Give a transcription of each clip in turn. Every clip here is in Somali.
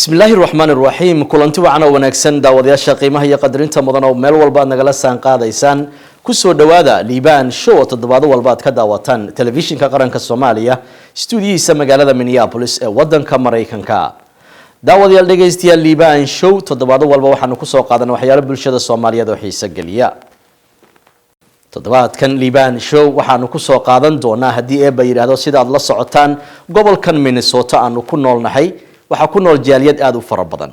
بسم الله الرحمن الرحيم كلنتي وعنا ونكسن داودياشا قيمها هي قدرينتا مدن او مeel walba nagala saan qaadaysaan ku soo dhawaada liibaan show toddobaad walbaad ka daawataan telefishinka qaranka Soomaaliya stuudiyiisa magaalada Minneapolis ee wadanka Mareykanka daawadayaal dhageystayaal liibaan show toddobaad walba waxaanu ku soo qaadanaa waxyaalo bulshada Soomaaliyeed oo xiiso geliya toddobaadkan liibaan show waxaanu ku soo qaadan doonaa hadii ay yiraahdo sida aad la socotaan gobolkan Minnesota aanu ku noolnahay waxa ku nool jaaliyad aad u fara badan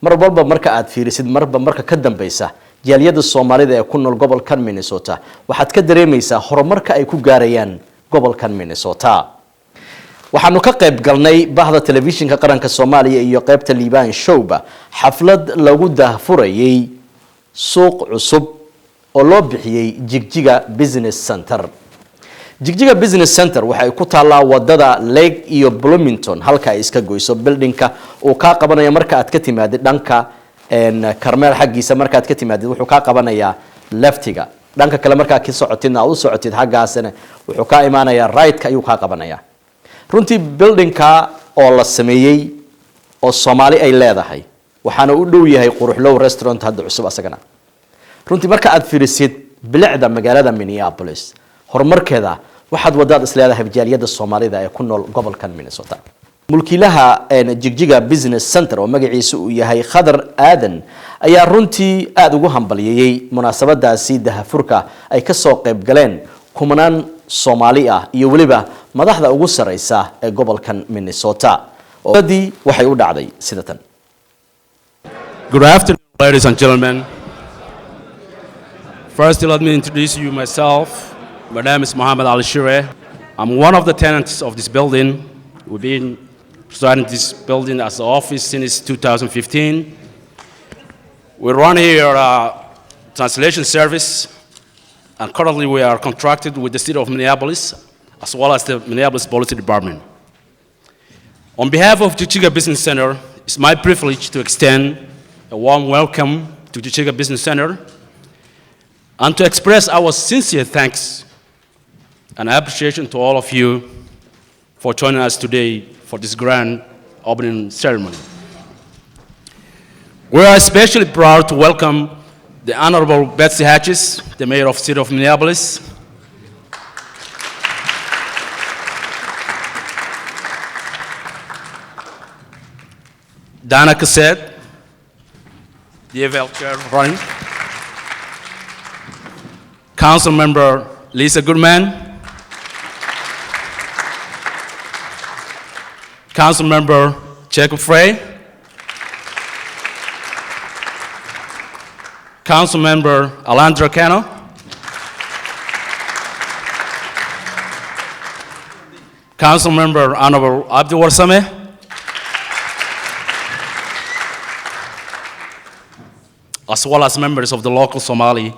marba marka aad fiirisid marka ka dambaysa jaaliyada Soomaalida ee ku nool gobolkan Minnesota waxaad ka dareemaysaa horumarka ay ku gaarayaan gobolkan Minnesota waxaanu ka qayb galnay bahda telefishinka qaranka Soomaaliya iyo qaybta liibaan showba xaflad lagu daahfurayay suuq cusub oo loo bixiyay JigJiga Business Center JigJiga Business Center waxay ku taalaa wadada Lake iyo Bloomington halka ay iska goyso buildingka oo ka qabanaya marka aad ka timaadid dhanka Carmel xaqiisa marka aad ka timaadid wuxuu ka qabanayaa leftiga dhanka kale marka ka socotidna u socotid xaqaasna wuxuu ka imaanayaa right-ka ayuu ka qabanayaa runtii buildingka oo la sameeyay oo Soomaali ay leedahay waxaana u dhow yahay quruxlow restaurant hadda cusub asagana runtii marka aad fiirisid bilicda magaalada Minneapolis horumarkeeda waxaad wadaad isleedahay jaaliyada Soomaalida ee ku nool gobolkan Minnesota mulkiilaha JigJiga Business Center oo magaciisu uu yahay Khadar Aadan ayaa runtii aad ugu hambaliyay munaasabadaasi Dahfurka ay ka soo qayb galeen kumanaan Soomaali ah iyo waliba madaxda ugu sareysa ee gobolkan Minnesota oo waxay u dhacday sidatan. Good afternoon, ladies and gentlemen. First, let me introduce you myself. My name is Mohammed Ali Shire. I'm one of the tenants of this building. We've been presiding this building as the office since 2015. We run here a translation service, and currently we are contracted with the city of Minneapolis, as well as the Minneapolis Police Department. On behalf of JigJiga Business Center, it's my privilege to extend a warm welcome to JigJiga Business Center and to express our sincere thanks and appreciation to all of you for joining us today for this grand opening ceremony. We are especially proud to welcome the Honorable Betsy Hatches, the Mayor of the City of Minneapolis, Dana Cassette, the AVL Chair running, Council Member Lisa Goodman, Council Member Jacob Frey, Council Member Alandra Cano, Council Member Honorable Abdi Warsame, as well as members of the local Somali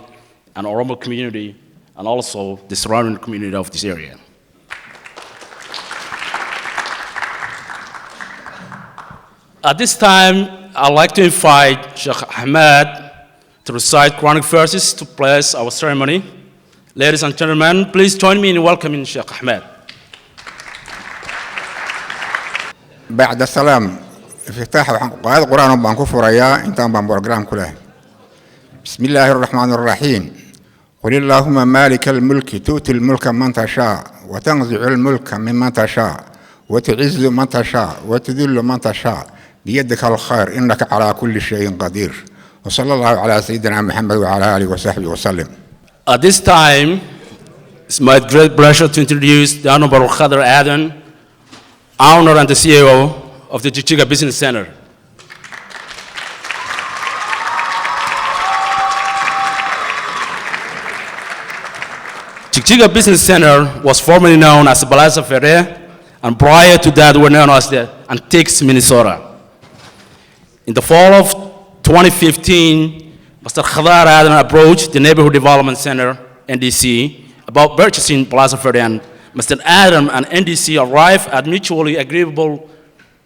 and Oromo community and also the surrounding community of this area. At this time, I'd like to invite Sheikh Ahmed to recite Quranic verses to bless our ceremony. Ladies and gentlemen, please join me in welcoming Sheikh Ahmed. بعد السلام افتتاح قراءة القرآن بانكو فريا انتان بان بروجرام كله بسم الله الرحمن الرحيم قل اللهم مالك الملك تؤتي الملك من تشاء وتنزع الملك ممن تشاء وتعز من تشاء وتذل من تشاء بيدك الخير إنك على كل شيء قدير وصلى الله على سيدنا محمد وعلى آله وصحبه وسلم. At this time, it's my great pleasure to introduce the Honorable Khadar Aadan, owner and the CEO of the JigJiga Business Center. JigJiga Business Center was formerly known as Plaza Ferre, and prior to that were known as the Antiques Minnesota. In the fall of 2015, Mr. Khadar Aadan approached the Neighborhood Development Center, NDC, about purchasing Plaza Ferre, and Mr. Adam and NDC arrived at mutually agreeable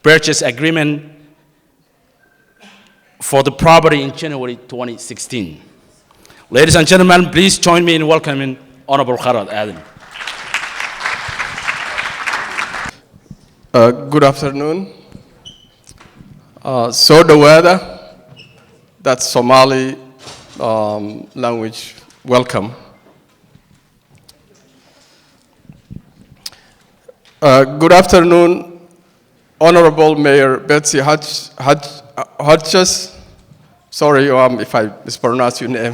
purchase agreement for the property in January 2016. Ladies and gentlemen, please join me in welcoming Honorable Khadar Aadan. Good afternoon. Soo dhawaada, that's Somali language, welcome. Good afternoon, Honorable Mayor Betsy Hodges. Sorry if I mispronounce your name.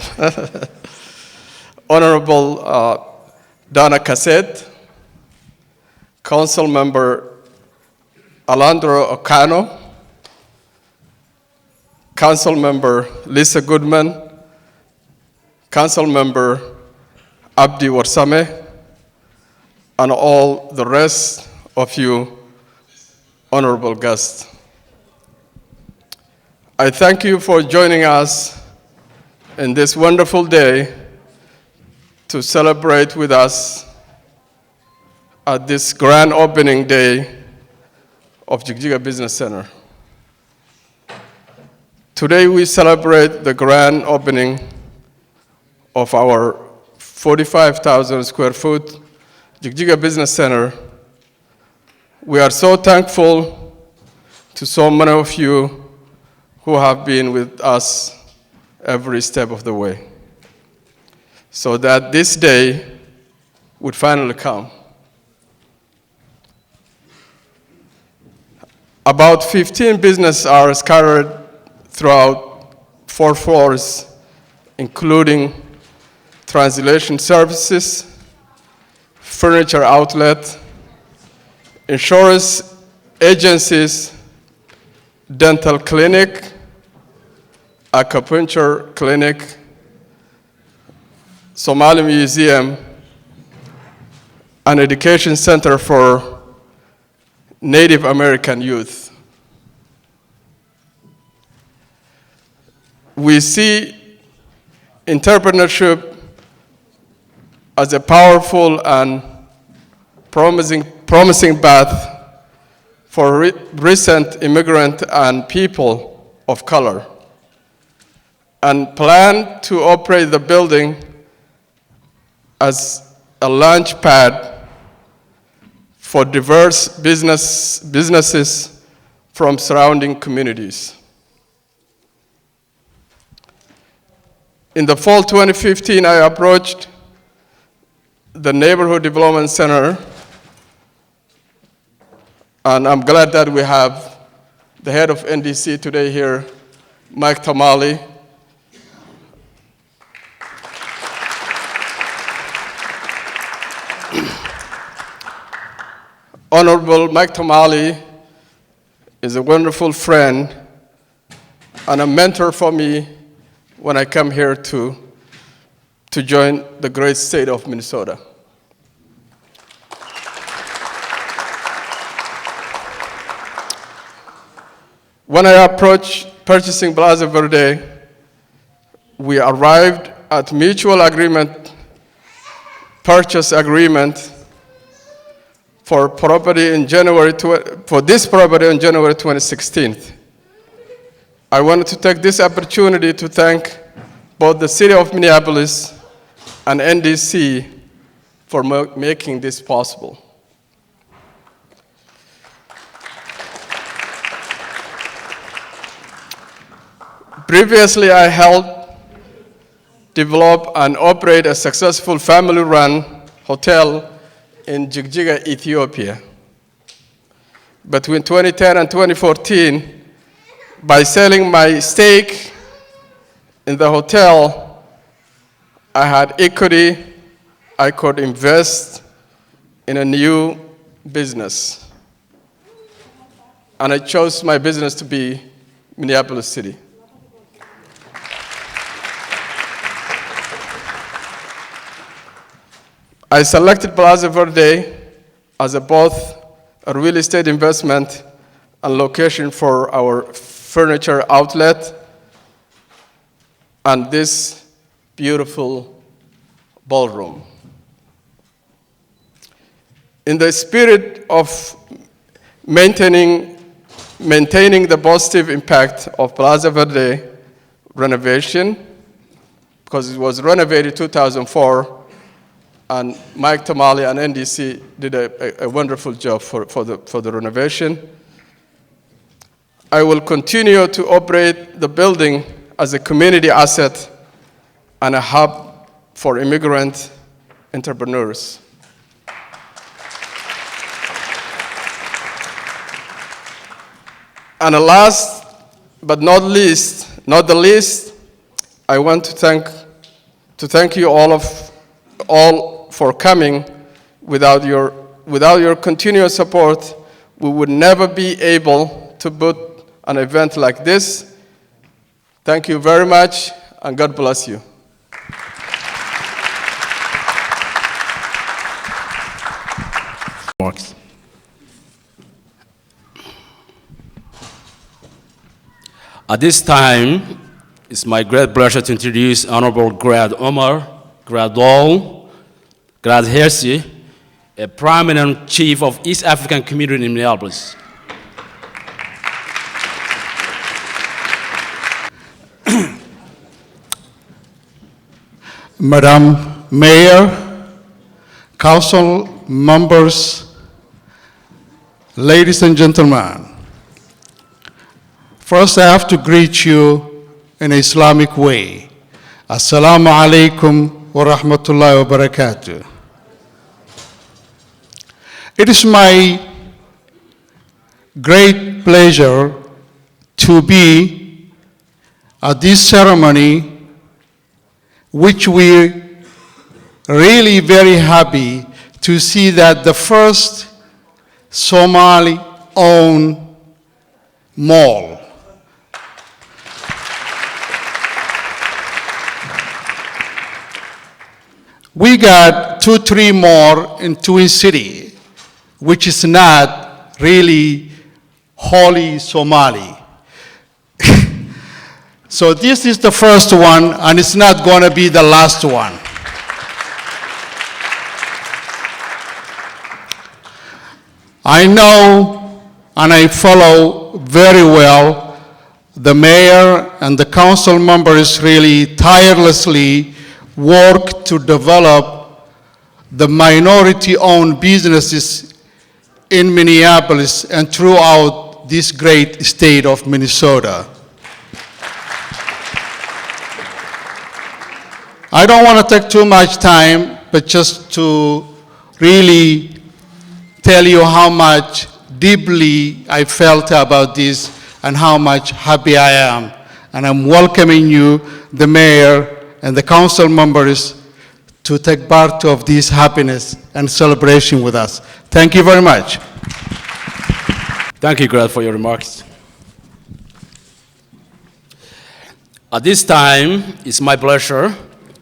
Honorable Donna Cassette, Council Member Alondra Ocano, Council Member Lisa Goodman, Council Member Abdi Warsame, and all the rest of you honorable guests. I thank you for joining us in this wonderful day to celebrate with us at this grand opening day of JigJiga Business Center. Today we celebrate the grand opening of our 45,000 square foot JigJiga Business Center. We are so thankful to so many of you who have been with us every step of the way, so that this day would finally come. About 15 businesses are scattered throughout 4 floors, including translation services, furniture outlet, insurance agencies, dental clinic, acupuncture clinic, Somali museum, an education center for Native American youth. We see entrepreneurship as a powerful and promising path for recent immigrant and people of color, and plan to operate the building as a launch pad for diverse businesses from surrounding communities. In the fall 2015, I approached the Neighborhood Development Center, and I'm glad that we have the head of NDC today here, Mike Tamale. Honorable Mike Tamale is a wonderful friend and a mentor for me when I come here to join the great state of Minnesota. When I approached purchasing Plaza Verde, we arrived at mutual agreement, purchase agreement for this property on January 2016. I wanted to take this opportunity to thank both the City of Minneapolis and NDC for making this possible. Previously, I helped develop and operate a successful family-run hotel in JigJiga, Ethiopia. Between 2010 and 2014, by selling my stake in the hotel, I had equity. I could invest in a new business. And I chose my business to be Minneapolis City. I selected Plaza Verde as both a real estate investment and location for our furniture outlet and this beautiful ballroom. In the spirit of maintaining the positive impact of Plaza Verde renovation, because it was renovated in 2004, and Mike Tamale and NDC did a wonderful job for the renovation. I will continue to operate the building as a community asset and a hub for immigrant entrepreneurs. And last but not the least, I want to thank you all for coming. Without your continuous support, we would never be able to put an event like this. Thank you very much, and God bless you. At this time, it's my great pleasure to introduce Honorable Grad Omar, Grad Dol, Grad Hersi, a prominent chief of East African community in Minneapolis. Madam Mayor, Council members, ladies and gentlemen, first I have to greet you in an Islamic way. Assalamu alaikum wa rahmatullahi wa barakatuh. It is my great pleasure to be at this ceremony, which we really very happy to see that the first Somali-owned mall. We got 2-3 more in Twin City, which is not really wholly Somali. So this is the first one, and it's not going to be the last one. I know and I follow very well the mayor and the council members really tirelessly work to develop the minority-owned businesses in Minneapolis and throughout this great state of Minnesota. I don't want to take too much time, but just to really tell you how much deeply I felt about this and how much happy I am. And I'm welcoming you, the mayor and the council members, to take part of this happiness and celebration with us. Thank you very much. Thank you, Grad, for your remarks. At this time, it's my pleasure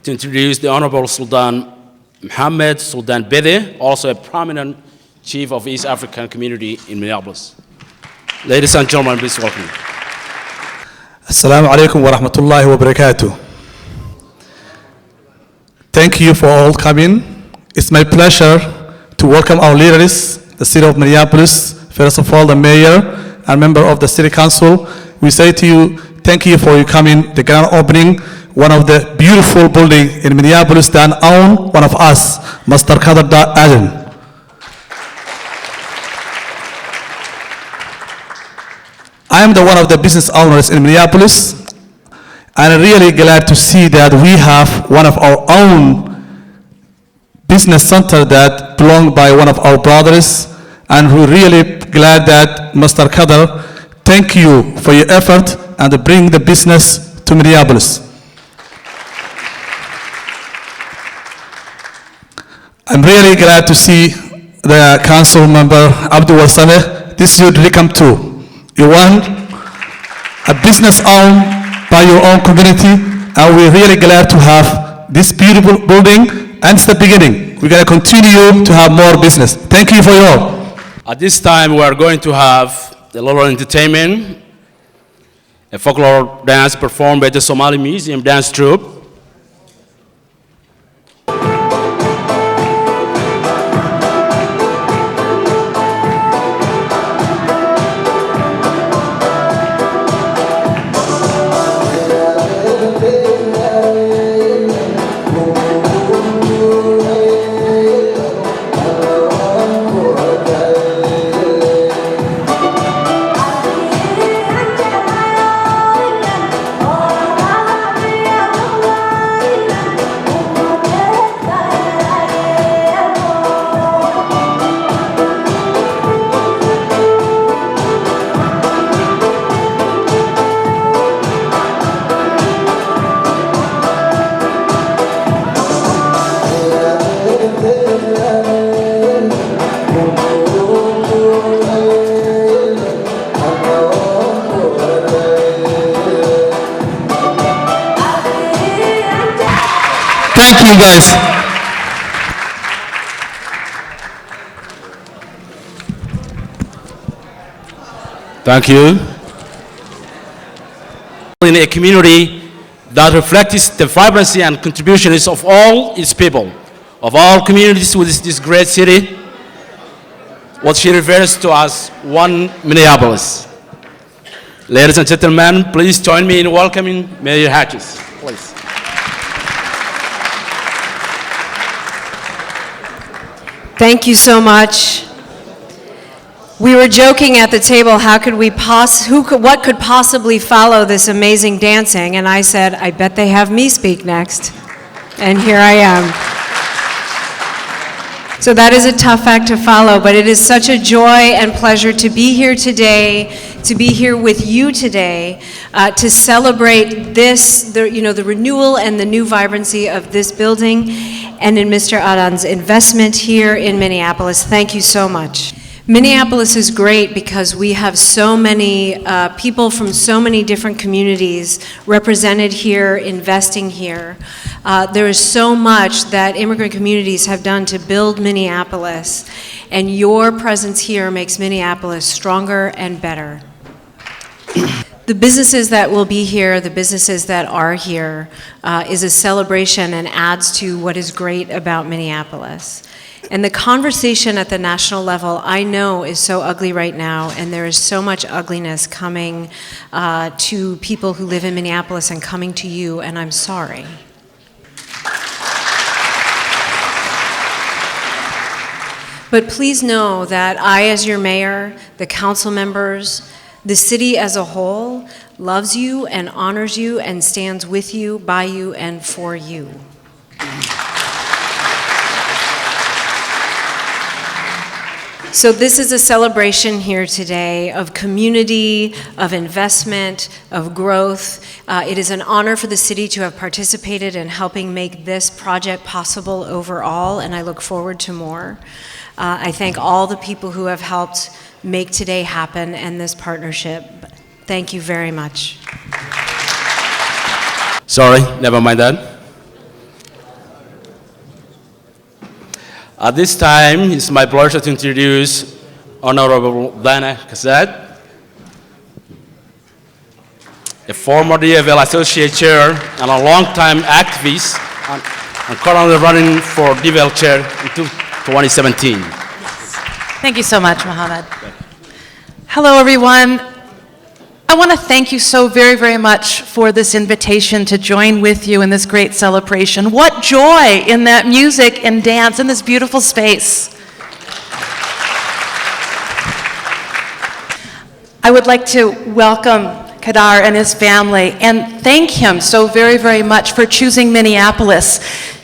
to introduce the Honorable Sultan Mohammed Sultan Bede, also a prominent chief of East African community in Minneapolis. Ladies and gentlemen, please welcome me. Assalamu alaikum wa rahmatullahi wa barakatuh. Thank you for all coming. It's my pleasure to welcome our leaders, the city of Minneapolis, first of all the mayor and member of the city council. We say to you, thank you for your coming, the grand opening, one of the beautiful buildings in Minneapolis that own one of us, Master Qadar Adam. I am the one of the business owners in Minneapolis, and I'm really glad to see that we have one of our own business center that belonged by one of our brothers, and we're really glad that Mr. Qadar, thank you for your effort and to bring the business to Minneapolis. I'm really glad to see the council member Abdul Wasameh. This is your dream too. You want a business owned by your own community, and we're really glad to have this beautiful building, and it's the beginning. We're going to continue to have more business. Thank you for your all. At this time, we are going to have a little entertainment, a folklore dance performed by the Somali Museum Dance Troupe. Yeah. Thank you, guys. Thank you. In a community that reflects the vibrancy and contributions of all its people, of all communities within this great city, what she refers to as one Minneapolis. Ladies and gentlemen, please join me in welcoming Mayor Hatches. Please. Thank you so much. We were joking at the table, how could we what could possibly follow this amazing dancing? And I said, I bet they have me speak next. And here I am. So that is a tough act to follow, but it is such a joy and pleasure to be here today, to be here with you today, to celebrate this, the renewal and the new vibrancy of this building, and in Mr. Adan's investment here in Minneapolis. Thank you so much. Minneapolis is great because we have so many people from so many different communities represented here, investing here. There is so much that immigrant communities have done to build Minneapolis, and your presence here makes Minneapolis stronger and better. The businesses that will be here, the businesses that are here, is a celebration and adds to what is great about Minneapolis. And the conversation at the national level, I know, is so ugly right now, and there is so much ugliness coming to people who live in Minneapolis and coming to you, and I'm sorry. But please know that I, as your mayor, the council members, the city as a whole, loves you and honors you and stands with you, by you, and for you. So this is a celebration here today of community, of investment, of growth. It is an honor for the city to have participated in helping make this project possible overall, and I look forward to more. I thank all the people who have helped make today happen and this partnership. Thank you very much. Sorry, never mind that. At this time, it's my pleasure to introduce Honorable Dana Cassett, a former DFL Associate Chair and a longtime activist, and currently running for DFL Chair in 2017. Thank you so much, Mohammed. Hello, everyone. I want to thank you so very, very much for this invitation to join with you in this great celebration. What joy in that music and dance in this beautiful space. I would like to welcome Kadar and his family and thank him so very, very much for choosing Minneapolis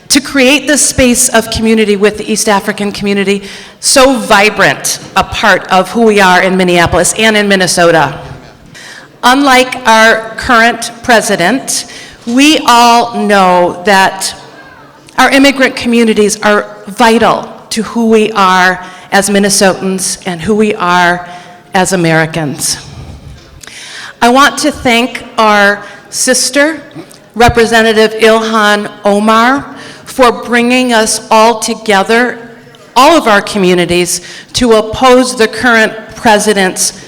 to create this space of community with the East African community, so vibrant a part of who we are in Minneapolis and in Minnesota. Unlike our current president, we all know that our immigrant communities are vital to who we are as Minnesotans and who we are as Americans. I want to thank our sister, Representative Ilhan Omar, for bringing us all together, all of our communities, to oppose the current president's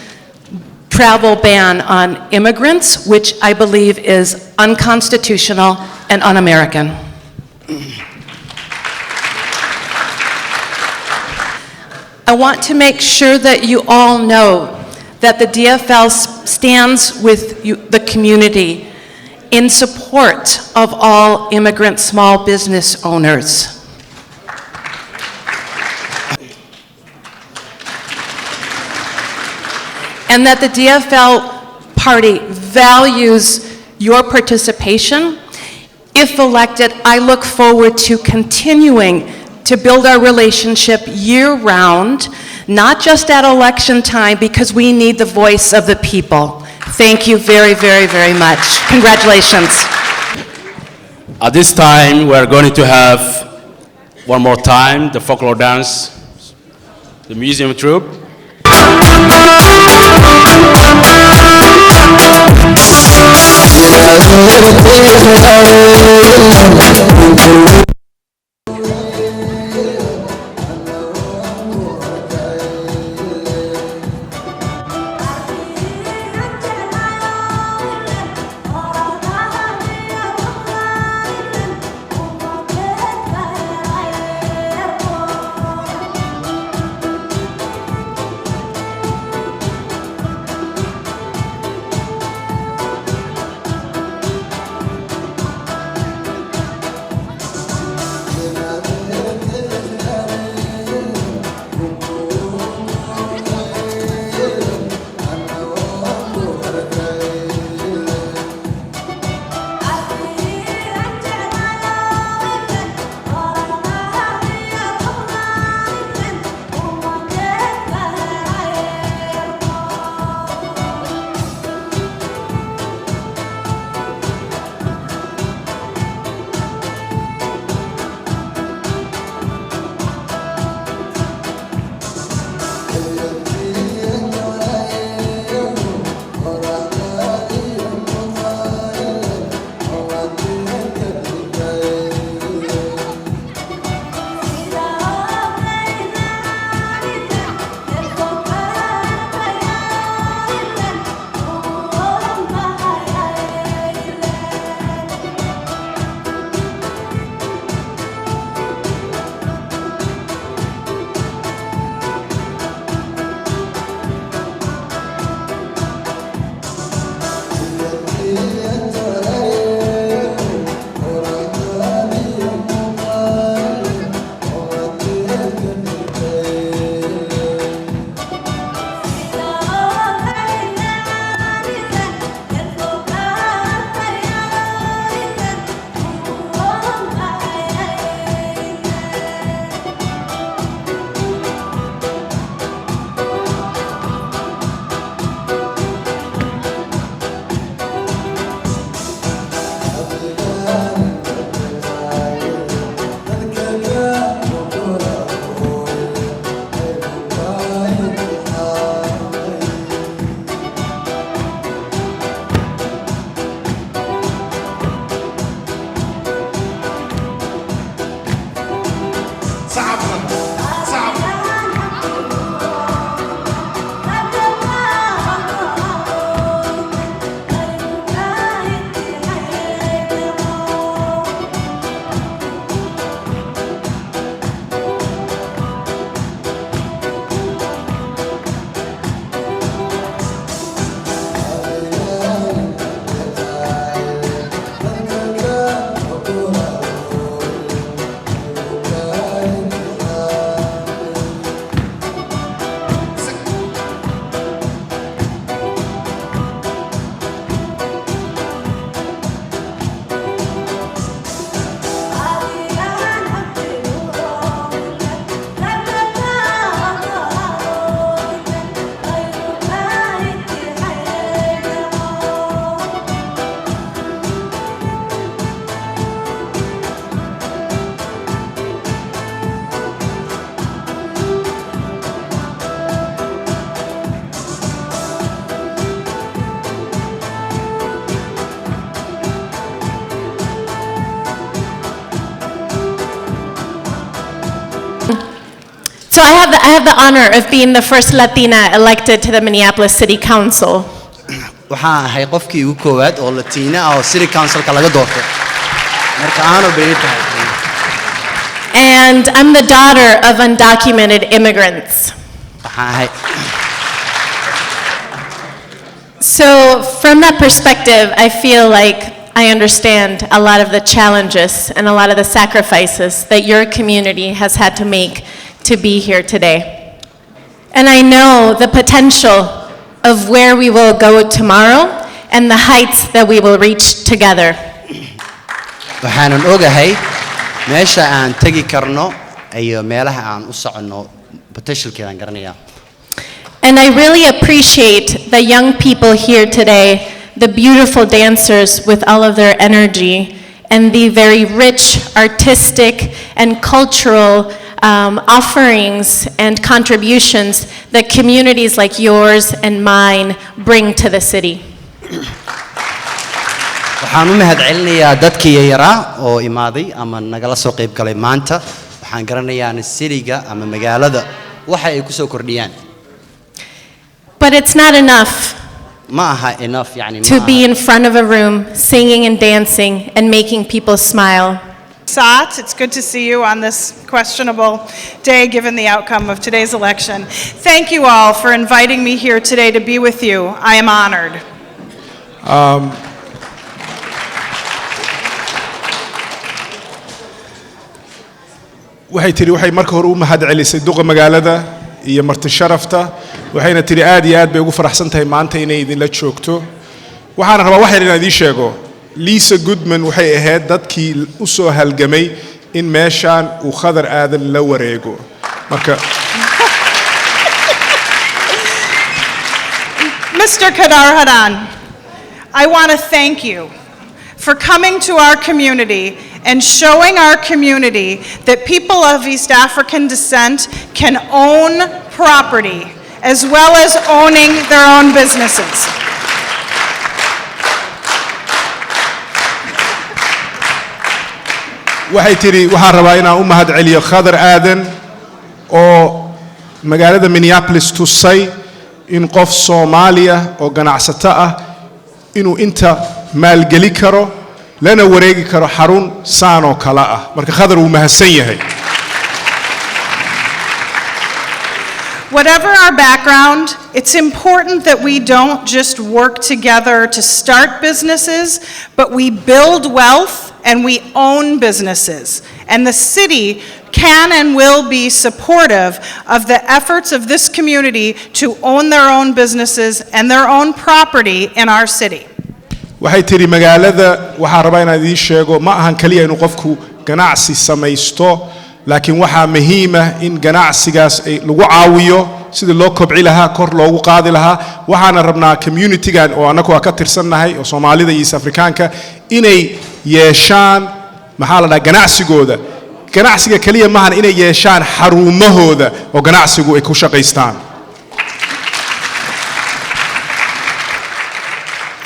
travel ban on immigrants, which I believe is unconstitutional and un-American. I want to make sure that you all know that the DFL stands with the community in support of all immigrant small business owners. And that the DFL party values your participation. If elected, I look forward to continuing to build our relationship year-round, not just at election time, because we need the voice of the people. Thank you very, very, very much. Congratulations. At this time, we're going to have one more time the folklore dance, the museum troupe. So I have the honor of being the first Latina elected to the Minneapolis City Council. waxaan ahay qofkii ugu koowaad oo Latina oo City Council-ka laga doortay marka aanu beertahay. And I'm the daughter of undocumented immigrants. waxaan ahay So from that perspective, I feel like I understand a lot of the challenges and a lot of the sacrifices that your community has had to make to be here today. And I know the potential of where we will go tomorrow and the heights that we will reach together. waxaanan ogahay meesha aan tagi karno iyo meelaha aan u socono potentialkeedan garanaya. And I really appreciate the young people here today, the beautiful dancers with all of their energy, and the very rich artistic and cultural offerings and contributions that communities like yours and mine bring to the city. waxaan u mahadcelinayaa dadkii yaraa oo imaaday ama nagala soo qayb galay maanta. waxaan garanayaa city-ga ama magaalada waxa ay ku soo kordhiyaan. But it's not enough ma aha enough yani to be in front of a room singing and dancing and making people smile. Sat, it's good to see you on this questionable day given the outcome of today's election. Thank you all for inviting me here today to be with you. I am honored. waxay tiri waxay marka hore u mahadcelisay duqa magaalada iyo marti sharafta waxayna tiri aad iyo aad bay ugu faraxsan tahay maanta inay idinla joogto waxaan rabaa wax yar inaan idin sheego Lisa Goodman waxay ahayd dadkii u soo halgamay in meeshaan uu khadar aadan la wareego marka Mr. Kadar Hadan, I want to thank you for coming to our community and showing our community that people of East African descent can own property as well as owning their own businesses. waxay tiri waxaan rabaa inaan u mahadceliyo khadar aadan oo magaalada Minneapolis tusay in qof Soomaaliya oo ganacsato ah inuu inta maalgeli karo lana wareegi karo xarun saan oo kala ah marka khadar uu mahadsan yahay. Whatever our background, it's important that we don't just work together to start businesses, but we build wealth and we own businesses. And the city can and will be supportive of the efforts of this community to own their own businesses and their own property in our city. waxay tiri magaalada waxaan rabaa inaan idin sheego ma ahan kaliya inuu qofku ganacsi samaysto laakiin waxaa muhiim ah in ganacsigaas lagu caawiyo sida loo kobci lahaa kor loogu qaadi lahaa waxaana rabnaa community-gan oo anagu ka tirsannahay oo Soomaalida iyo East Africaanka inay yeeshaan maxaa la dhahaa ganacsigooda ganacsiga kaliya maahan inay yeeshaan xarumahooda oo ganacsigu ay ku shaqaystaan.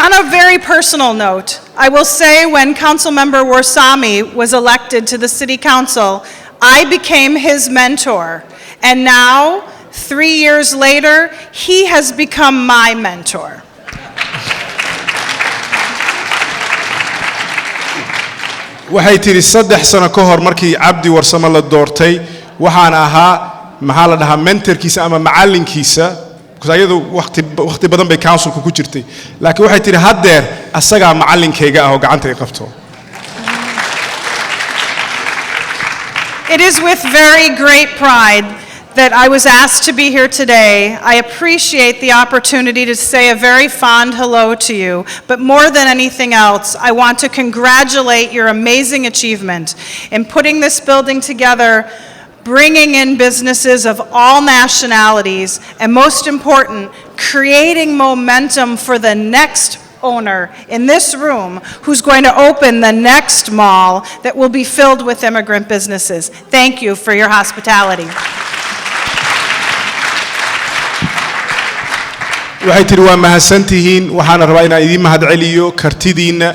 On a very personal note, I will say when Councilmember Warsami was elected to the City Council, I became his mentor. And now, 3 years later, he has become my mentor. waxay tiri 3 sano ka hor markii Cabdi Warsamo la doortay waxaan ahaa maxaa la dhahaa mentorkiisa ama macallinkiisa kusayadu waqti badan bay councilku ku jirtay laakiin waxay tiri haddeer asaga macallinkayga ah oo gacanta ay qabto. It is with very great pride that I was asked to be here today. I appreciate the opportunity to say a very fond hello to you, but more than anything else, I want to congratulate your amazing achievement in putting this building together, bringing in businesses of all nationalities, and most important, creating momentum for the next owner in this room who's going to open the next mall that will be filled with immigrant businesses. Thank you for your hospitality. waxay tiri waa mahadsantihiin waxaan rabaa inaan idin mahadceliyo kartidiina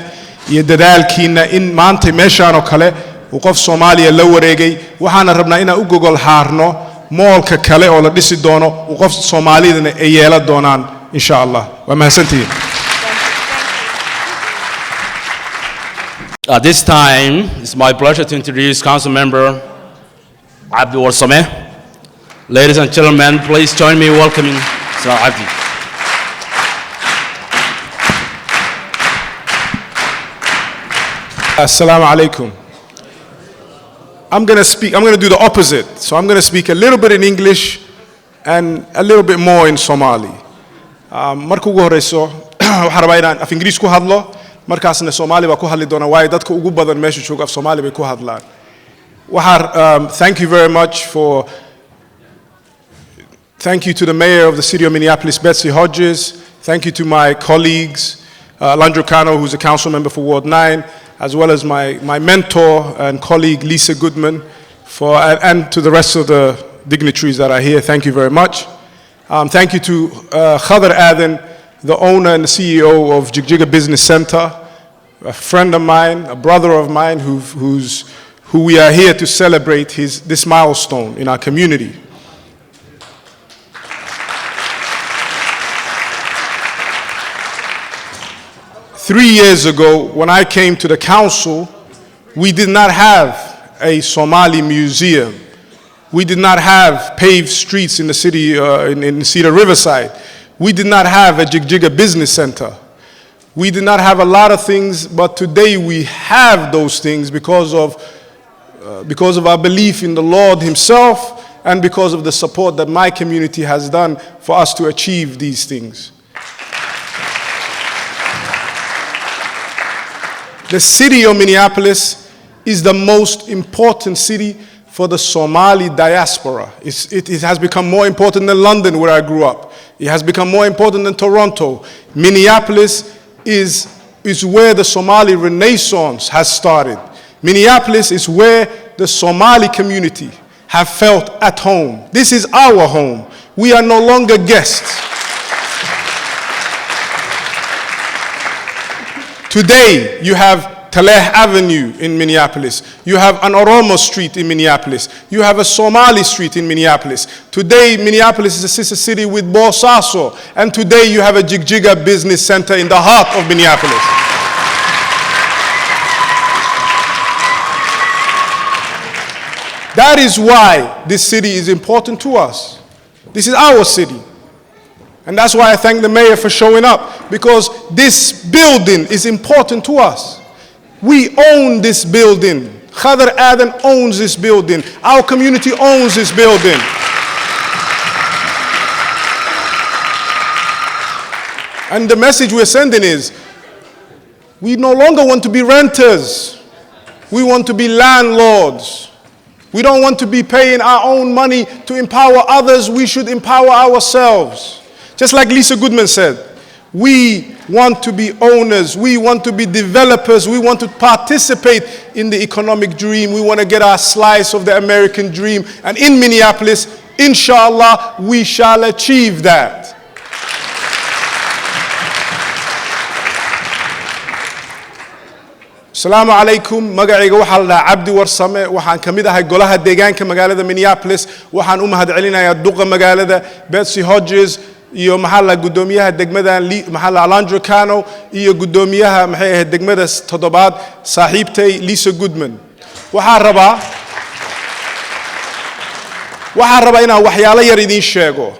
iyo dadaalkiina in maanta meeshaan oo kale uu qof Soomaaliya la wareegay waxaan rabnaa inaan u gogol xaarno moolka kale oo la dhisi doono uu qof Soomaalidana ay yeelan doonaan insha Allah waa mahadsantihiin. At this time, it's my pleasure to introduce Council Member Abdi Warsame. Ladies and gentlemen, please join me in welcoming Sir Abdi. Assalamu alaikum. I'm going to do the opposite. So I'm going to speak a little bit in English and a little bit more in Somali. Marka ugu horeyso waxaan rabaa inaan af Ingiriis ku hadlo markaasna Somali baa ku hadli doona waayo dadka ugu badan meesha jooga af Somali bay ku hadlaan. Thank you very much thank you to the mayor of the city of Minneapolis, Betsy Hodges. Thank you to my colleagues, Landro Cano, who's a council member for Ward 9, as well as my mentor and colleague, Lisa Goodman, and to the rest of the dignitaries that are here. Thank you very much. Thank you to Khadr Aden, the owner and the CEO of JigJiga Business Center, a friend of mine, a brother of mine, who we are here to celebrate this milestone in our community. Three years ago, when I came to the council, we did not have a Somali museum. We did not have paved streets in the city, in Cedar Riverside. We did not have a JigJiga Business Center. We did not have a lot of things, but today we have those things because of our belief in the Lord Himself and because of the support that my community has done for us to achieve these things. The city of Minneapolis is the most important city for the Somali diaspora. It has become more important than London, where I grew up. It has become more important than Toronto. Minneapolis is where the Somali Renaissance has started. Minneapolis is where the Somali community have felt at home. This is our home. We are no longer guests. Today, you have Taleh Avenue in Minneapolis. You have an Oromo Street in Minneapolis. You have a Somali Street in Minneapolis. Today, Minneapolis is a sister city with Bosaso. And today, you have a JigJiga Business Center in the heart of Minneapolis. That is why this city is important to us. This is our city. And that's why I thank the mayor for showing up, because this building is important to us. We own this building. Khadr Aden owns this building. Our community owns this building. And the message we're sending is, we no longer want to be renters. We want to be landlords. We don't want to be paying our own money to empower others. We should empower ourselves. Just like Lisa Goodman said, we want to be owners, we want to be developers, we want to participate in the economic dream, we want to get our slice of the American dream. And in Minneapolis, inshallah, we shall achieve that. Assalamu alaikum, magacayga waxaa la dhahaa Abdi Warsame, waxaan ka mid ahay golaha deegaanka magaalada Minneapolis, waxaan u mahadcelinayaa duqa magaalada Betsy Hodges, iyo maxalla gudoomiyaha degmada maxalla Landro Cano, iyo gudoomiyaha maxay ahayd degmada toddobaad saaxiibtay Lisa Goodman. waxaan rabaa inaan waxyaalo yar idin sheego.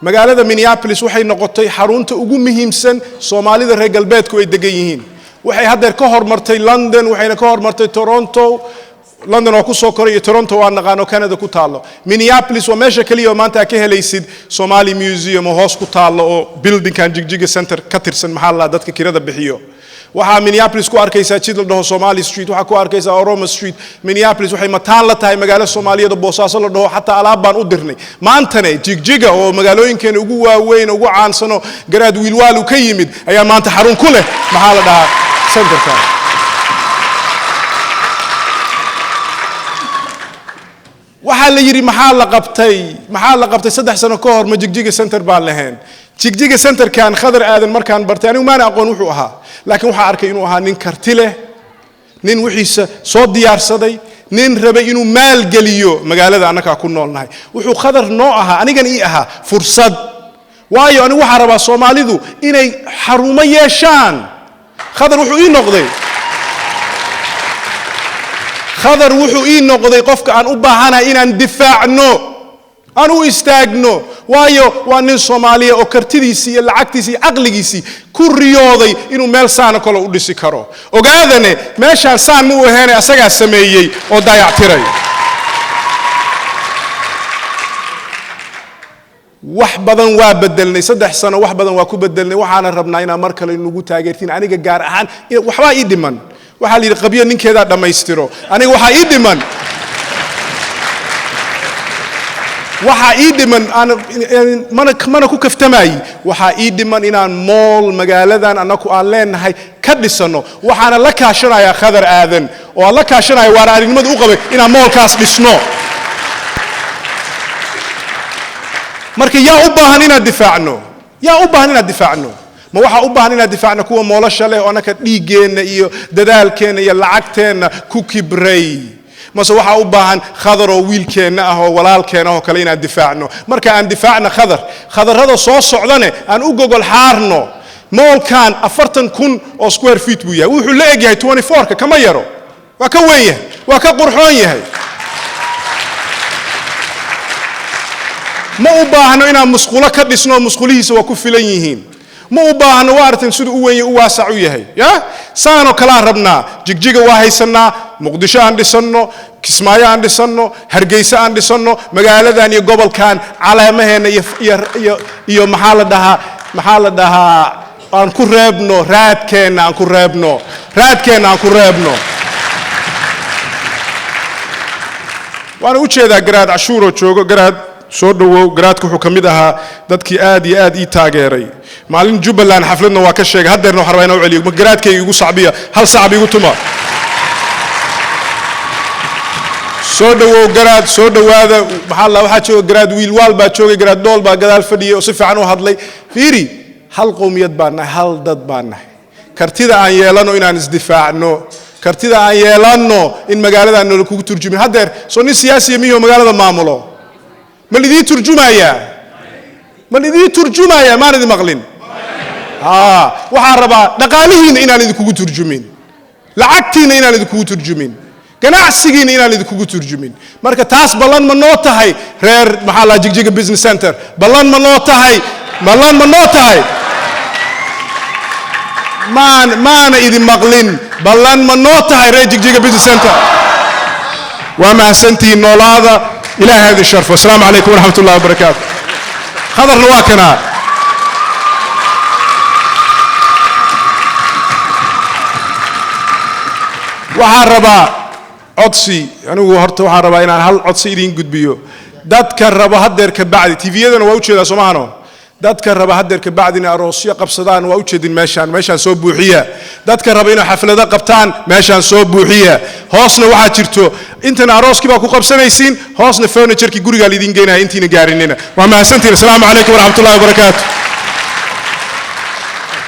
magaalada Minneapolis waxay noqotay xarunta ugu muhiimsan Soomaalida reer galbeedku ay degan yihiin. waxay hadda ka hormartay London, waxayna ka hormartay Toronto. London oo ku soo koray iyo Toronto waa naqaano Canada ku taalo. Minneapolis waa meesha kaliya oo maanta ka helaysid Somali Museum oo hoos ku taalo oo building kan JigJiga Center ka tirsan maxalla dadka kirada bixiyo. waxaa Minneapolis ku arkaysaa jid la dhaho Somali Street, waxaa ku arkaysaa Oromo Street. Minneapolis waxay mataan la tahay magaalo Soomaaliyeed oo Boosaaso la dhaho, xataa alaab baan u dirnay. maantana JigJiga oo magaalooyinkeena ugu waaweyn ugu caansano garaad wiilwaal ka yimid ayaa maanta xarun ku leh maxaa la dhahaa centerka. waxaa la yiri maxaa la qabtay 3 sano ka hor ma JigJiga Center baan lahayn. JigJiga Center kan Khadr Aden markaan bartay anigu ma aqoon wuxuu ahaa, laakiin waxa arkay inuu ahaa nin karti leh, nin wixiisa soo diyaarsaday, nin rabay inuu maal geliyo magaalada annaga ku noolnahay wuxuu khadar noo ahaa anigan ii ahaa fursad waayo anigu waxaan rabaa Soomaalidu inay xarumo yeeshaan khadar wuxuu ii noqday khadar wuxuu ii noqday qofka aan u baahanahay inaan difaacno aan u istaagno waayo waa nin Soomaaliya oo kartidiisa iyo lacagtiisa iyo aqligiisa ku riyooday inuu meel saan kale u dhisi karo ogaadane meeshaan saan mu ahaanay asaga sameeyay oo dayactiray wax badan waa bedelnay 3 sano wax badan waa ku bedelnay waxaana rabnaa inaan mar kale nagu taageertiin aniga gaar ahaan waxba ii dhiman waxa la yiri qabiyo ninkeeda dhameystiro aniga waxa ii dhiman waxa ii dhiman mana ku kaftamay waxa ii dhiman inaan mool magaaladan anaku aan leenahay ka dhisano waxaana la kaashanaya khadar aadan oo la kaashanaya waaraarinimada u qabay inaan moolkaas dhisno marka yaa u baahan inaad difaacno ma waxa u baahan inaad difaacno kuwa moolasha leh oo anaka dhiigeena iyo dadaalkeena iyo lacagteena ku kibray mase waxa u baahan khadar oo wiilkeena ah oo walaalkeena oo kale inaan difaacno marka aan difaacna khadarada soo socdane aan u gogol xaarno moolkan 40,000 oo square feet buu yahay wuxuu la egyahay 24ka kama yaro waa ka weyn yahay waa ka qurxoon yahay ma u baahno inaan musqulo ka dhisno musqulihiisa waa ku filan yihiin ma u baahno waartan sidoo u weyn u waasac u yahay ya saano kala rabnaa jigjiga waa haysanaa muqdisho aan dhisano kismaayo aan dhisano hargeysa aan dhisano magaaladan iyo gobolkan calaamaheena iyo maxaa la dhahaa aan ku reebno raadkeena aan ku reebno waan u jeedaa garaad cashuuro joogo garaad soo dhawow garaadku wuxuu kamid ahaa dadkii aad iyo aad ii taageeray maalin Jubbaland xafladna waa ka sheegay hadeerna waxaan rabaa inaan u celiyo garaadkayga igu sacbiya hal sacb igu tuma soo dhawow garaad soo dhawaada waxa jooga garaad wiil waal baa joogay garaad dool baa gadaal fadhiyay oo si fiican u hadlay fiiri hal qowmiyad baan nahay hal dad baan nahay kartida aan yeelano inaan isdifaacno kartida aan yeelano in magaaladan nolol kugu turjumin hadeer soo nin siyaasi miyo magaalada maamulo ما الذي ترجمايا ما ندي مغلين وحاربا دقاليين إنا ندي كوجو ترجمين لعكتين إنا ندي كوجو ترجمين ganacsigiina inaan idinku turjumin marka taas ballan ma noo tahay reer maxaa la JigJiga business center ballan ma noo tahay maana idin maqlin ballan ma noo tahay reer JigJiga business center waa mahadsantihiin noolaada ilaahay hadi sharfo assalaamu calaykum waraxmatullahi wabarakaatu khadarna waa kanaa waxaan rabaa codsi anigu horta waxaan rabaa inaan hal codsi idin gudbiyo dadka raba hadeer ka bacdi TV-yadana waa u jeedaa Soomaalino dadka raba hadeer ka bacdina aroosyo qabsadaan waa u jeedin meeshaan soo buuxiya dadka raba inay xaflado qabtaan meeshaan soo buuxiya hoosna waxa jirto intan arooski baa ku qabsanaysiin hoosna furniture-ki guriga la idin geenay intiina gaarinina waa mahadsantiin assalaamu calaykum waraxmatullaahi wabarakaatu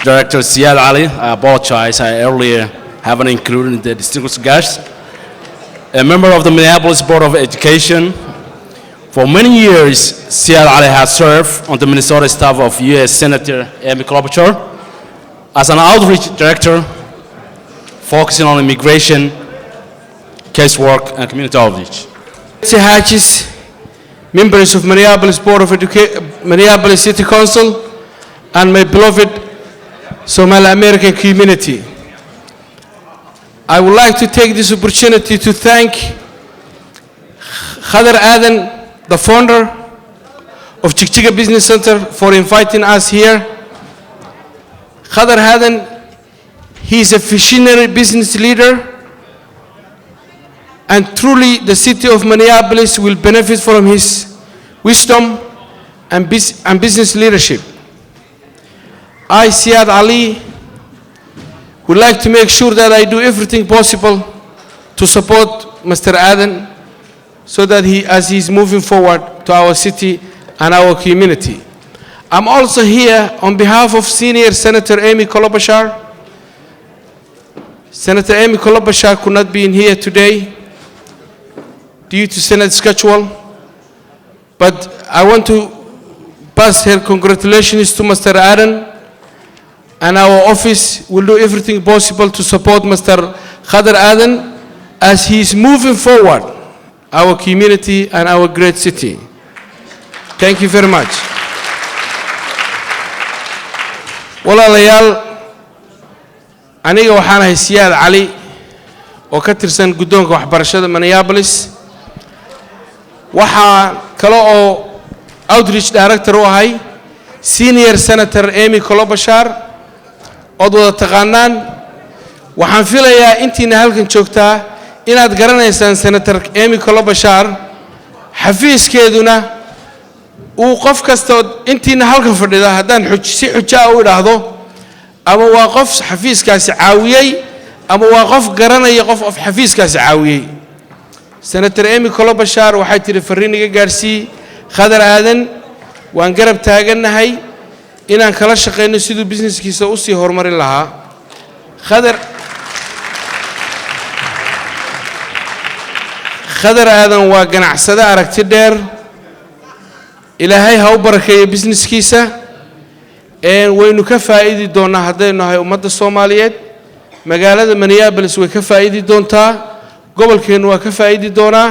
Director Siad Ali, I apologize. I earlier haven't included the distinguished guests. A member of the Minneapolis Board of Education. For many years, Siad Ali has served on the Minnesota staff of U.S. Senator Amy Klobuchar as an outreach director focusing on immigration, casework, and community outreach. Hatches, members of Minneapolis Board of Minneapolis City Council, and my beloved Somali American community. I would like to take this opportunity to thank Khadar Aden, the founder of JigJiga Business Center, for inviting us here. Khadar Aden, he is a visionary business leader, and truly the city of Minneapolis will benefit from his wisdom and business leadership. I, Siad Ali, would like to make sure that I do everything possible to support Mr. Aden so that as he's moving forward to our city and our community. I'm also here on behalf of Senior Senator Amy Klobuchar. Senator Amy Klobuchar could not be in here today. due to Senate schedule. But I want to pass her congratulations to Mr. Aaron, and our office will do everything possible to support Mr. Khadr Aden as he is moving forward our community and our great city. Thank you very much. walaalayaal aniga waxaan ahay Siyaad Cali oo ka tirsan guddoonka waxbarashada Minneapolis. waxaa kale oo outreach director u ahay senior senator Amy Klobuchar oo wada taqaanaan. waxaan filayaa intiina halkan joogtaa inaad garanaysaan senator Amy Klobuchar. xafiiskeeduna uu qof kasta intiina halkan fadhida haddaan si xujaa u idhaahdo ama waa qof xafiiskaasi caawiyey ama waa qof garanaya qof xafiiskaasi caawiyey. senator Amy Klobuchar waxay tiri fariin iga gaarsii Khadr Aden waan garab taagannahay inaan kala shaqeyno siduu businesskiisa u sii horumarin lahaa. Khadr Aden waa ganacsade aragti dheer. ilaahay ha u barakeeyo businesskiisa. waynu ka faa'iidi doonaa haddaynu nahay ummadda Soomaaliyeed. magaalada Minneapolis way ka faa'iidi doontaa. gobolkeenu waa ka faa'iidi doonaa.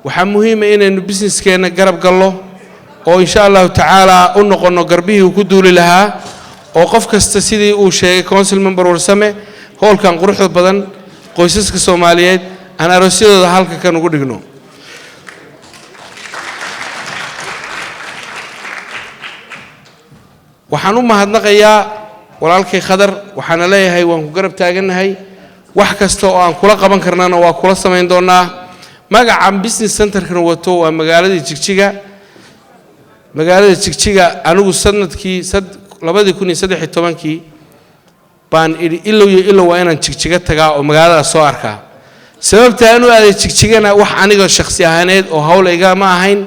waxaa muhiim ah inaynu businesskeena garab gallo oo insha Allah tacaala u noqono garbihii uu ku duuli lahaa oo qof kasta sidii uu sheegay council member warsame hoolkan quruxda badan qoysaska Soomaaliyeed aan aroosyadooda halka kan ugu dhigno. waxaan u mahadnaqayaa walaalkay Khadr. waxaan leeyahay waan ku garab taagannahay wax kasta oo aan kula qaban karnana waa kula samayn doonaa. magaca business center-kan wato waa magaalada JigJiga. magaalada JigJiga anigu sanadkii 2013 baan ilo waa inaan JigJiga tagaa oo magaalada soo arkaa. sababta aan u aaday JigJigana wax aniga shakhsi ahaaneed oo hawlayga ma ahayn,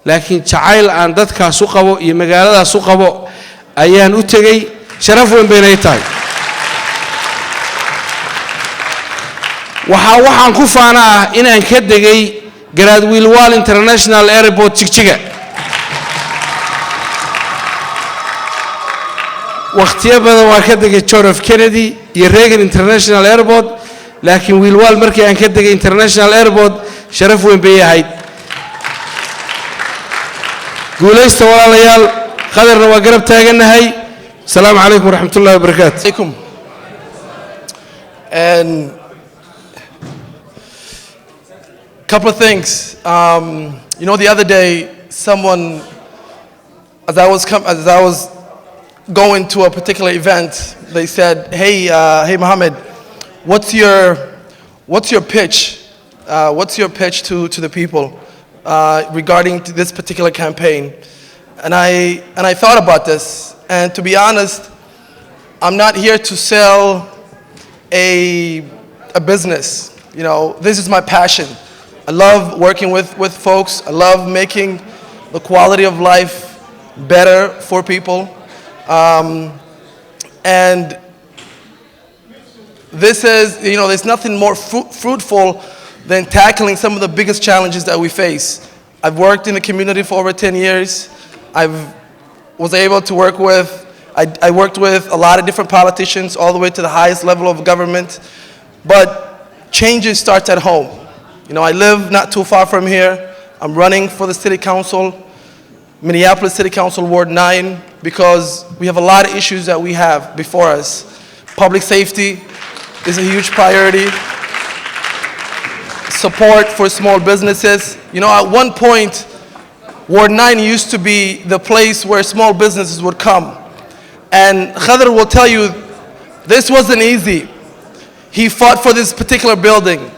laakiin jacayl aan dadkaas u qabo iyo magaaladaas u qabo ayaan u tagay. sharaf weyn bay inay tahay. waxaan ku faanaa inaan ka degay Gradwell Wall International Airport JigJiga. waqtiyo badan waa ka degay John F Kennedy iyo Reagan International Airport, laakiin Will Wall markii aan ka degay International Airport sharaf weyn bay ahayd. guulaysta walaalayaal. Khadrna waa garab taagannahay. Assalamu alaykum wa rahmatullahi wa barakatuh. And couple of things. You know, the other day, someone, as I was going to a particular event, they said, "Hey, hey, Mohammed, what's your pitch? What's your pitch to the people regarding to this particular campaign?" And I thought about this, and to be honest, I'm not here to sell a business. You know, this is my passion. I love working with folks. I love making the quality of life better for people. And this is, you know, there's nothing more fruitful than tackling some of the biggest challenges that we face. I've worked in the community for over 10 years. I was able to work with, I worked with a lot of different politicians all the way to the highest level of government. But changes starts at home. You know, I live not too far from here. I'm running for the city council, Minneapolis City Council, Ward 9, because we have a lot of issues that we have before us. Public safety is a huge priority. Support for small businesses. You know, at one point, Ward 9 used to be the place where small businesses would come. And Khadr will tell you, this wasn't easy. He fought for this particular building.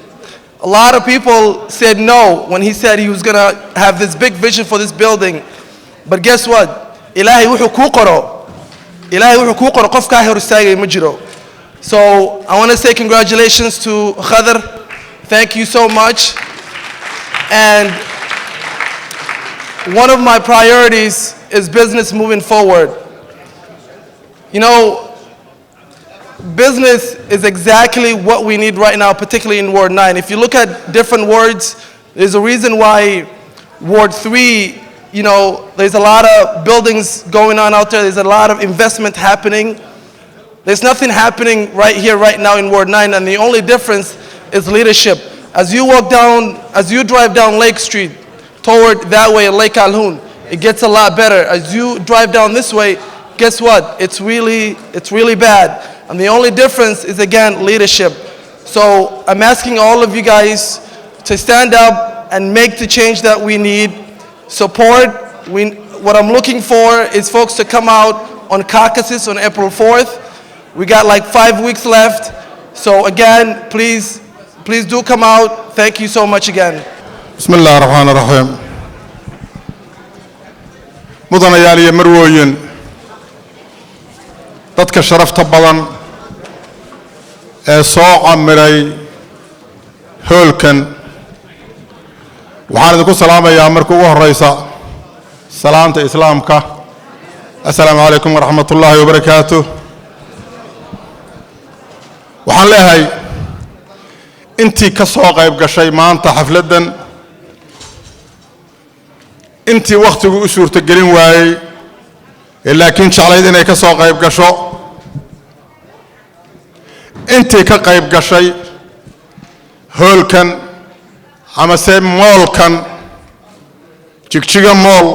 A lot of people said no when he said he was going to have this big vision for this building. But guess what? Ilahi wuxuu kuu qoro. Ilahi wuxuu kuu qoro qof ka hor istaagay ma jiro. So I want to say congratulations to Khadr. Thank you so much. And one of my priorities is business moving forward. You know, business is exactly what we need right now, particularly in Ward 9. If you look at different wards, There's a reason why Ward 3, you know, there's a lot of buildings going on out there. There's a lot of investment happening. There's nothing happening right here, right now in Ward 9, and the only difference is leadership. As you drive down Lake Street toward that way in Lake Calhoun, it gets a lot better. As you drive down this way, guess what? It's really bad. And the only difference is, again, leadership. So I'm asking all of you guys to stand up and make the change that we need. Support. What I'm looking for is folks to come out on caucuses on April 4th. We got like 5 weeks left. So again, please do come out. Thank you so much again. Bismillah ar-Rahman ar-Rahim. Mudanayaal iyo marwooyin, dadka sharafta badan ee soo camiray hoolkan, waxaan idinku salaamayaa marka ugu horeysa salaanta islaamka. Assalaamu calaykum waraxmatullaahi wabarakaatuh. waxaan leeyahay intii ka soo qayb gashay maanta xafladan, intii waqtigu u suurta gelin waayay laakiin jeclayd inay ka soo qayb gasho, intii ka qayb gashay hoolkan ama se moolkan JigJiga mool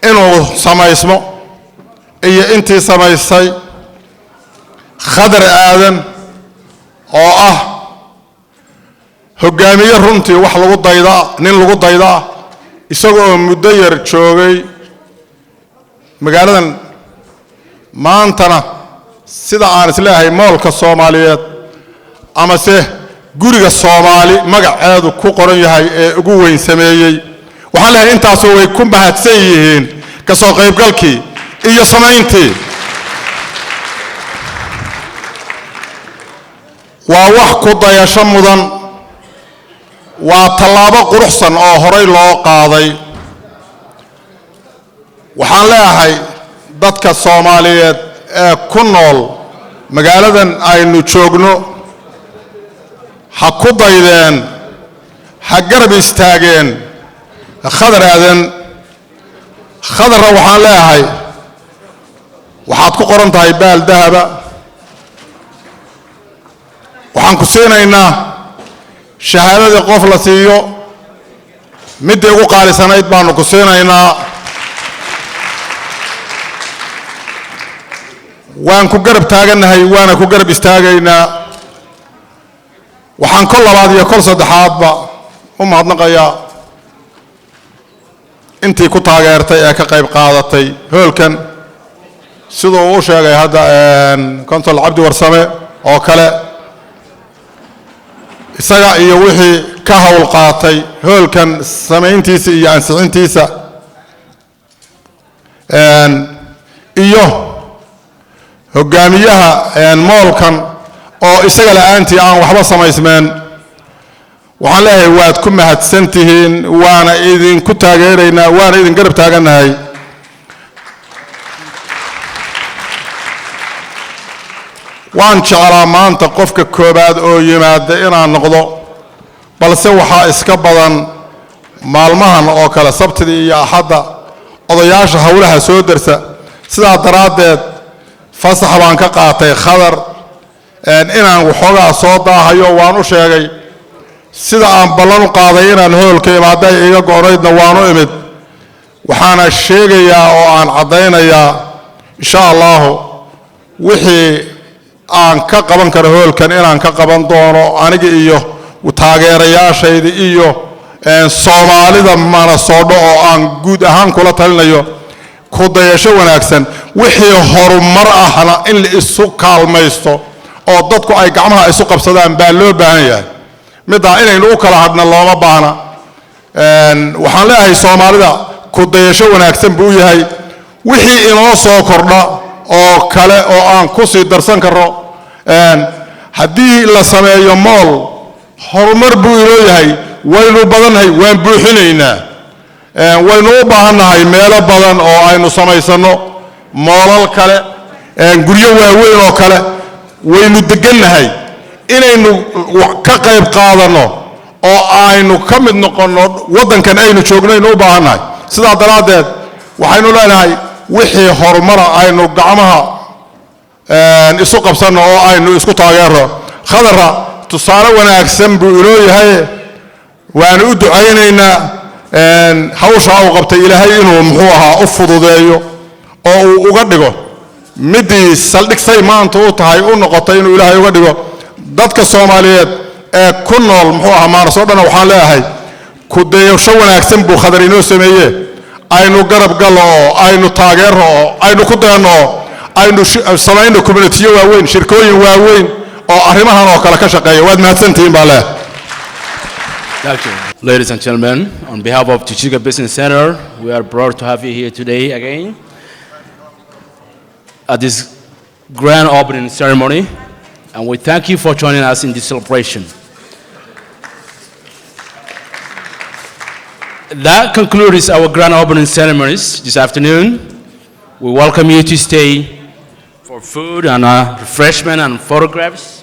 inuu samaysmo, iyo intii samaysay khadar aadan oo ah hogaamiye runtii wax lagu daydaa, nin lagu daydaa, isagoo muddo yar joogay magaaladan. maantana sida aan isleeyahay moolka Soomaaliyeed ama se guriga Soomaali magaceedu ku qoran yahay ee ugu weyn sameeyay. waxaan leeyahay intaasoo way ku mahadsan yihiin ka soo qaybgalkii iyo samayntii. waa wax ku dayasho mudan, waa tallaabo quruxsan oo horey loo qaaday. waxaan leeyahay dadka Soomaaliyeed ee ku nool magaaladan aynu joogno, ha ku daydeen, ha garab istaageen khadar aadan. khadarna waxaan leeyahay waxaad ku qoran tahay baal dahaba. waxaan ku siinaynaa shahaadadii qof la siiyo midii ugu qaalisanayd baanu ku siinaynaa. waan ku garab taaganahay, waana ku garab istaagaynaa. waxaan kol labaad iyo kol saddexaadba u mahadnaqayaa intii ku taageertay ee ka qayb qaadatay hoolkan, sidoo uu sheegay hadda Consul Cabdi Warsame oo kale, isaga iyo wixii ka hawl qaatay hoolkan samayntiisa iyo ansixintiisa, iyo hogaamiyaha moolkan oo isaga la'aantii aan waxba samaysmeen. waxaan leeyahay waad ku mahadsan tihiin, waana idinku taageeraynaa, waana idin garab taaganahay. waan jeclaa maanta qofka koobaad oo yimaada inaan noqdo, balse waxaa iska badan maalmahan oo kale sabtida iyo axadda odayaasha howlaha soo darsa. sidaa daraaddeed fasax baan ka qaatay khadar inaan waxoogaa soo daahayo. waan u sheegay sida aan ballan u qaaday inaan hoolka imaada iga go'naydna waan u imid. waxaana sheegayaa oo aan caddaynayaa insha allahu wixii aan ka qaban karo hoolkan inaan ka qaban doono, aniga iyo taageerayaashayda iyo Soomaalida mana soodho oo aan guud ahaan kula talinayo ku dayasho wanaagsan. wixii horumar ahna in la isu kaalmaysto oo dadku ay gacmaha isu qabsadaan baa loo baahan yahay. middaa inaynu u kala hadhna looma baahna. waxaan leeyahay Soomaalida ku dayasho wanaagsan buu yahay. wixii inoo soo kordha oo kale oo aan ku sii darsan karo, haddii la sameeyo mool horumar buu inoo yahay. waynu badannahay, waan buuxinaynaa. waynu u baahannahay meelo badan oo aynu samaysano moolal kale, guryo waaweyn oo kale. waynu degannahay inaynu ka qayb qaadano oo aynu ka mid noqonno waddankan aynu joognaynu u baahannahay sidaa daraaddeed waxaynu leenahay wixii horumara aynu gacmaha isu qabsanno oo aynu isku taageero khadara tusaale wanaagsan buu inoo yahay waanu u ducaynaynaa hawshaa uu qabtay ilaahay inuu muxuu ahaa u fududeeyo oo uu uga dhigo midii saldhigsay maanta u tahay u noqotay inuu ilaahay uga dhigo dadka Soomaaliyeed ee ku nool muxuu ahaa maarso dhan waxaan leeyahay ku dayasho wanaagsan buu khadar inoo sameeyay aynu garab galo aynu taageero aynu ku dayno aynu samayno community waaweyn shirkooyin waaweyn oo arrimahan oo kala ka shaqeeya waad mahadsantihiin baa leh Ladies and gentlemen, on behalf of JigJiga Business Center, we are proud to have you here today again at this grand opening ceremony, and we thank you for joining us in this celebration. That concludes our grand opening ceremonies this afternoon. We welcome you to stay for food and refreshment and photographs.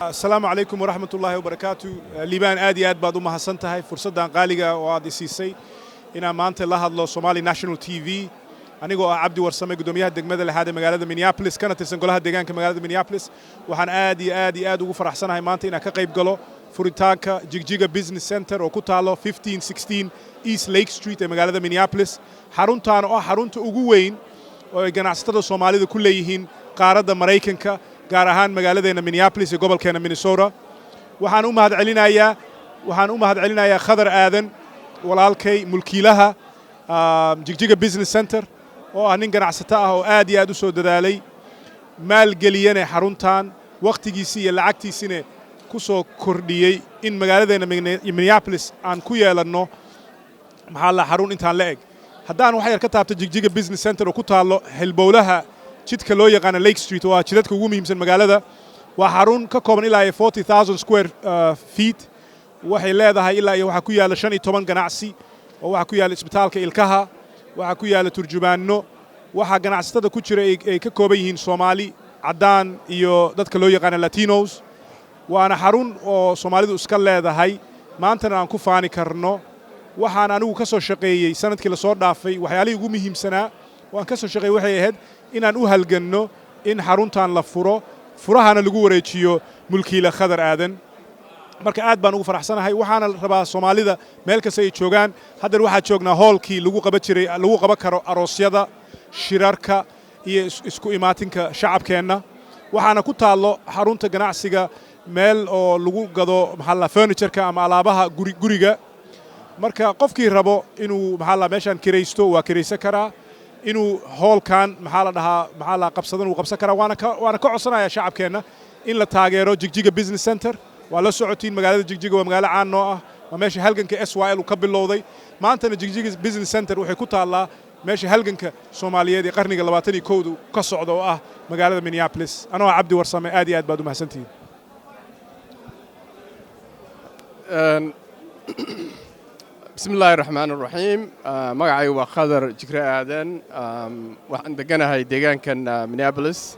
السلام عليكم ورحمة الله وبركاته ليبان آدي آد بعض ما حسنتها فرصة دان قالقة وعادي سيسي إن ما أنت الله الله صومالي ناشونال تي في أنا جو عبدي ورسمي قدوميها دقمة لهذا مقالة مينيابوليس كانت تسنقلها دقان كمقالة مينيابوليس وحن آدي وفرح سنة هاي ما أنت إنك قريب قلو فوريتاكا JigJiga بيزنس سنتر وكتالو 1516 إيست ليك ستريت مقالة مينيابوليس حرون تانو حرون تأجوين وجنا استدو صومالي كل يهين قارة مريكنكا gaar ahaan magaaladeena Minneapolis ee gobolkeena Minnesota waxaan u mahadcelinayaa Khadar Aadan walaalkay mulkiilaha JigJiga Business Center oo ah nin ganacsato ah oo aad iyo aad u soo dadaalay maalgeliyana xaruntan waqtigiisii iyo lacagtiisina ku soo kordhiyay in magaaladeena Minneapolis aan ku yeelano maxaa la xarun intaan la eg haddaan wax yar ka taabto JigJiga Business Center oo ku taalo Hilbowlaha jidka loo yaqaan Lake Street waa jidadka ugu muhiimsan magaalada waa xarun ka kooban ilaa 40,000 square feet waxay leedahay ilaa iyo waxa ku yaala 15 ganacsi oo waxa ku yaala isbitaalka ilkaha waxa ku yaala turjumaano waxa ganacsatada ku jira ay ka kooban yihiin Soomaali cadaan iyo dadka loo yaqaan Latinos waana xarun oo Soomaalidu iska leedahay maantana aan ku faani karno waxaan anigu ka soo shaqeeyay sanadkii la soo dhaafay waxyaalihii ugu muhiimsanaa waan ka soo shaqeeyay waxay ahayd inaan u halganno in xaruntan la furo furahana lagu wareejiyo mulkiila Khadar Aadan marka aad baan ugu faraxsanahay waxaana rabaa Soomaalida meel kasta ay joogaan hadda waxa joognaa hallkii lagu qaban karo aroosyada shirarka iyo isku imaatinka shacabkeena waxaana ku taalo xarunta ganacsiga meel oo lagu gado maxalla furniture-ka ama alaabaha guriga marka qofkii rabo inuu maxalla meeshan kireysto waa kireysan karaa inuu hallkan maxaa la qabsadan uu qabsan karaa waana ka codsanayaa shacabkeena in la taageero JigJiga Business Center waa la socotiin magaalada JigJiga waa magaalo caan noo ah waa meesha halganka SYL uu ka bilowday maantana JigJiga Business Center waxay ku taalaa meesha halganka Soomaaliyeed ee qarniga 21 ka socda oo ah magaalada Minneapolis anoo Cabdi Warsame aad iyo aad baad u mahadsantihiin بسم الله الرحمن الرحيم مقعي وخضر جكرا آدن وحن دقنا ديغان كان مينيابوليس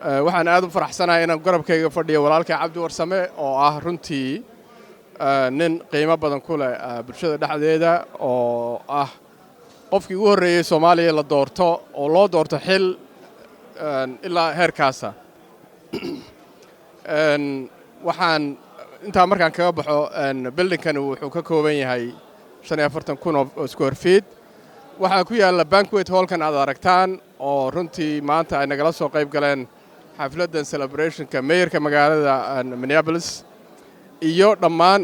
وحن آدم فرح سنة إن قرب كي فردي ولالك عبد ورسمة أو رنتي نن قيمة بدن كله برشة دحديدا أو قفكي وري سومالي لا دورتو أو لا دورتو حل إلا هيركاسا وحن أنت مركان كبحو أن بيلدينغ كانوا وحكا كوبين هاي 45,000 سكوير فيت waxaa ku yaala banquet hallkan aad aragtaan oo runtii maanta ay nagala soo qayb galeen xafladan celebrationka mayorka magaalada Minneapolis iyo dhammaan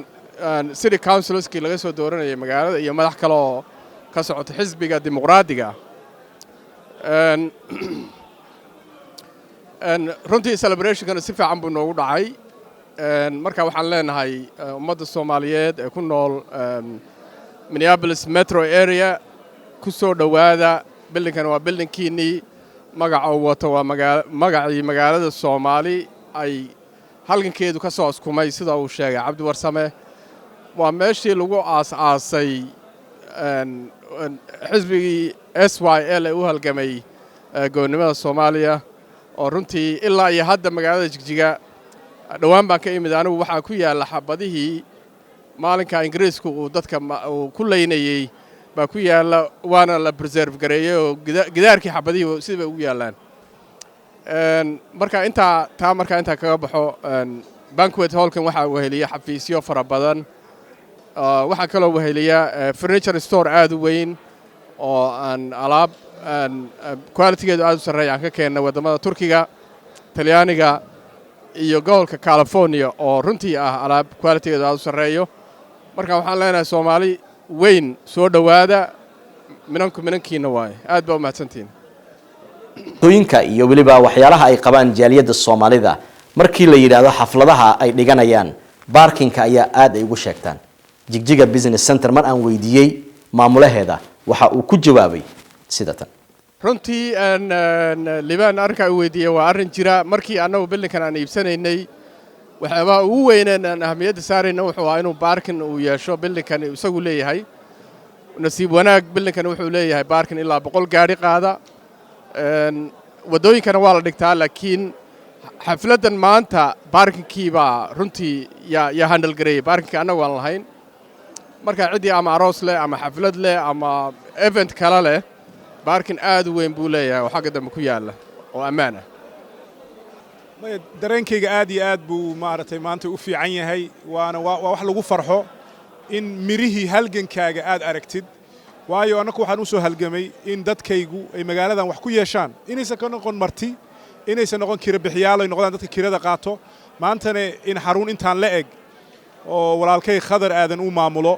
city councilorskii laga soo dooranayay magaalada iyo madax kale oo ka socota xisbiga dimuqraadiga runtii celebrationkan si fiican buu noogu dhacay marka waxaan leenahay ummadda Soomaaliyeed ee ku nool Minneapolis metro area ku soo dhawaada buildingkan waa buildingkiinii magaca wato waa magacii magaalada Soomaali ay halgankeedu ka soo askumay sida uu sheegay Cabdi Warsame waa meeshii lagu aas-aasay xisbigii SYL ee u halgamay go'aannimada Soomaaliya oo runtii ilaa iyo hadda magaalada JigJiga dhawaan baan ka imid anigu waxaa ku yaala xabadihii maalinka ingiriisku uu dadka uu ku leynayay baa ku yaala waana la preserve gareeyay oo gidaarkii xabadihii sidaba ugu yaalaan marka intaa kaga baxo banquet hallkan waxaa weheliya xafiisyo fara badan waxaa kaloo weheliya furniture store aad u weyn oo aan alaab qualitygeedu aad u sarreeya aan ka keenna waddamada Turkiga Talyaaniga iyo gobolka California oo runtii ah alaab qualitygeedu aad u sarreeyo marka waxaan leenahay Soomaali weyn soo dhawaada minankiina waay aad baa u mahadsantiin tooyinka iyo waliba waxyaalaha ay qabaan jaaliyada Soomaalida markii la yiraahdo xafladaha ay dhiganayaan parkinka ayaa aad ay ugu sheegtaan JigJiga Business Center mar aan weydiiyay maamulaheeda waxa uu ku jawaabay sidatan runtii libaan arka uu weydiiyay waa arin jira markii anagu buildingkan aan iibsanaynay waxyaaba ugu weyneen ahmiyadda saarayna wuxuu ahaa inuu parking uu yeesho buildingkan isagu leeyahay nasiib wanaag buildingkan wuxuu leeyahay parking ilaa 100 gaari qaada wadooyinkana waa la dhigtaa laakiin xafladan maanta parkingkii baa runtii yaa handle gareeyay parkingka anagu aan lahayn marka cidii ama aroos leh ama xaflad leh ama event kala leh parking aad u weyn buu leeyahay oo xagga dambe ku yaala oo ammaan ah dareenkayga aad iyo aad buu maaragtay maanta u fiican yahay waana wax lagu farxo in mirihii halgankaaga aad aragtid waayo anaku waxaan u soo halgamay in dadkaygu ay magaaladan wax ku yeeshaan inaysan ka noqon marti inaysan noqon kira bixiyaal ay noqdaan dadka kirada qaato maantana in xarun intaan la eg oo walaalkay Khadar aadan u maamulo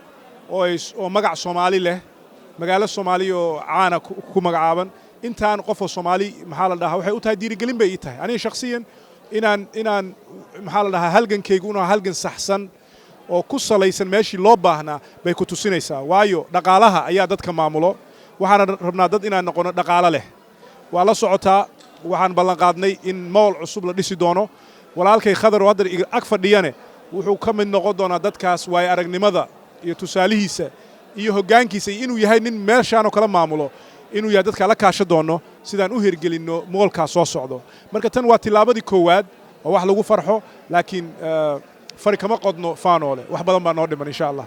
oo magac Soomaali leh magaalo Soomaali oo caana ku magacaaban intaan qof Soomaali maxaa la dhahaa waxay u tahay dhiirigelin bay tahay aniga shakhsiyan inaan maxaa la dhahaa halgankaygu inuu halgan saxsan oo ku salaysan meeshii loo baahnaa bay ku tusinaysaa waayo dhaqaalaha ayaa dadka maamulo waxaan rabnaa dad inaan noqono dhaqaale leh waa la socotaa waxaan ballan qaadnay in mool cusub la dhisi doono walaalkay Khadar oo hadda ag fadhiyane wuxuu ka mid noqon doonaa dadkaas waay aragnimada iyo tusaalihiisa iyo hoggaankiisa inuu yahay nin meeshaan oo kala maamulo inuu yahay dadka la kaasho doono sidaan u hirgelinno moolkaas soo socdo marka tan waa tilaabadii koowaad oo wax lagu farxo laakiin fari kama qodno faanoole wax badan baa noo dhiman insha Allah